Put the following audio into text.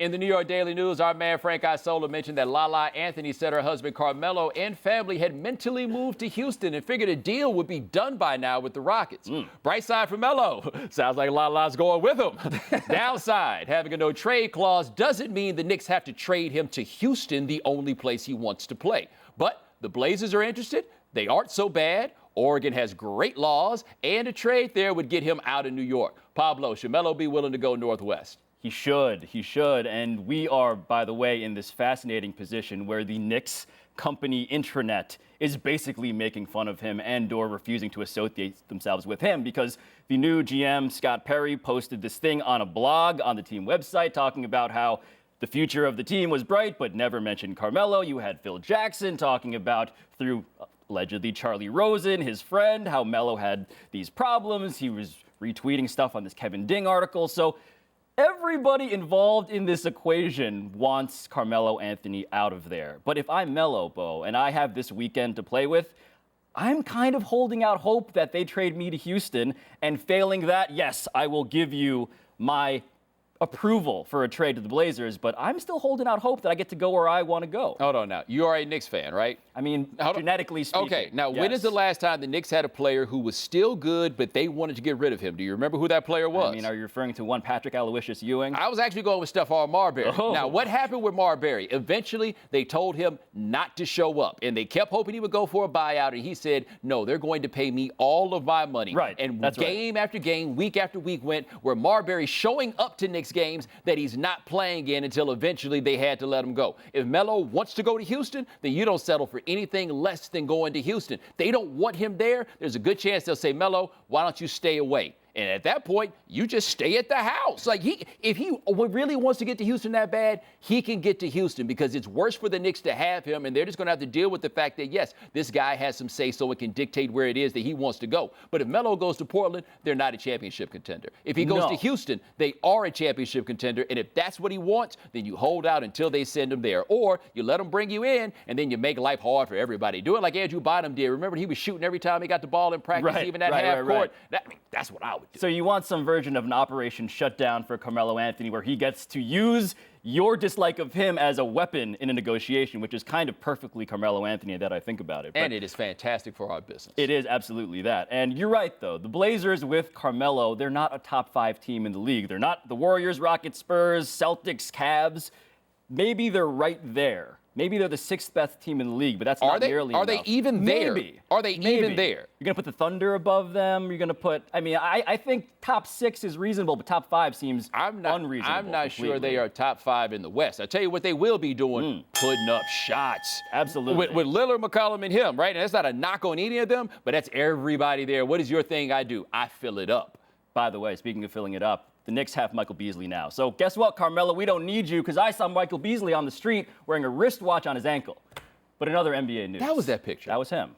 In the New York Daily News, our man Frank Isola mentioned that Lala Anthony said her husband Carmelo and family had mentally moved to Houston and figured a deal would be done by now with the Rockets. Bright side for Melo. Sounds like Lala's going with him. Downside, having a no-trade clause doesn't mean the Knicks have to trade him to Houston, the only place he wants to play. But the Blazers are interested. They aren't so bad. Oregon has great laws, and a trade there would get him out of New York. Pablo, should Melo be willing to go northwest? He should. And we are, by the way, in this fascinating position where the Knicks company intranet is basically making fun of him and/or refusing to associate themselves with him because the new GM, Scott Perry, posted this thing on a blog on the team website talking about how the future of the team was bright, but never mentioned Carmelo. You had Phil Jackson talking about, through allegedly Charlie Rosen, his friend, how Melo had these problems. He was retweeting stuff on this Kevin Ding article. So everybody involved in this equation wants Carmelo Anthony out of there. But if I'm Melo, Bo, and I have this weekend to play with, I'm kind of holding out hope that they trade me to Houston, and failing that, yes, I will give you my approval for a trade to the Blazers, but I'm still holding out hope that I get to go where I want to go. Hold on now. You are a Knicks fan, right? I mean, genetically speaking. Okay, now yes. When is the last time the Knicks had a player who was still good, but they wanted to get rid of him? Do you remember who that player was? I mean, are you referring to one Patrick Aloysius Ewing? I was actually going with Stephon Marbury. Oh. Now, what happened with Marbury? Eventually, they told him not to show up, and they kept hoping he would go for a buyout, and he said, no, they're going to pay me all of my money. Right, and that's game after game, week after week went where Marbury showing up to Knicks games that he's not playing in until eventually they had to let him go. If Melo wants to go to Houston, then you don't settle for anything less than going to Houston. They don't want him there. There's a good chance they'll say, Melo, why don't you stay away? And at that point, you just stay at the house. Like, if he really wants to get to Houston that bad, he can get to Houston because it's worse for the Knicks to have him, and they're just going to have to deal with the fact that, yes, this guy has some say so and can dictate where it is that he wants to go. But if Melo goes to Portland, they're not a championship contender. If he goes to Houston, they are a championship contender, and if that's what he wants, then you hold out until they send him there. Or you let him bring you in, and then you make life hard for everybody. Do it like Andrew Bynum did. Remember, he was shooting every time he got the ball in practice, even at half court. That's what I would do. So you want some version of an Operation Shutdown for Carmelo Anthony where he gets to use your dislike of him as a weapon in a negotiation, which is kind of perfectly Carmelo Anthony that I think about it. And it is fantastic for our business. It is absolutely that. And you're right, though. The Blazers with Carmelo, they're not a top 5 team in the league. They're not the Warriors, Rockets, Spurs, Celtics, Cavs. Maybe they're right there. Maybe they're the 6th best team in the league, but that's not nearly enough. Are they even there? Maybe. Are they even there? You're going to put the Thunder above them? You're going to put, I think top 6 is reasonable, but top 5 seems unreasonable. I'm not sure they are top 5 in the West. I'll tell you what they will be doing, putting up shots. Absolutely. With Lillard, McCollum, and him, right? And that's not a knock on any of them, but that's everybody there. What is your thing I do? I fill it up. By the way, speaking of filling it up, the Knicks have Michael Beasley now. So guess what, Carmelo? We don't need you because I saw Michael Beasley on the street wearing a wristwatch on his ankle. But in other NBA news. That was that picture. That was him.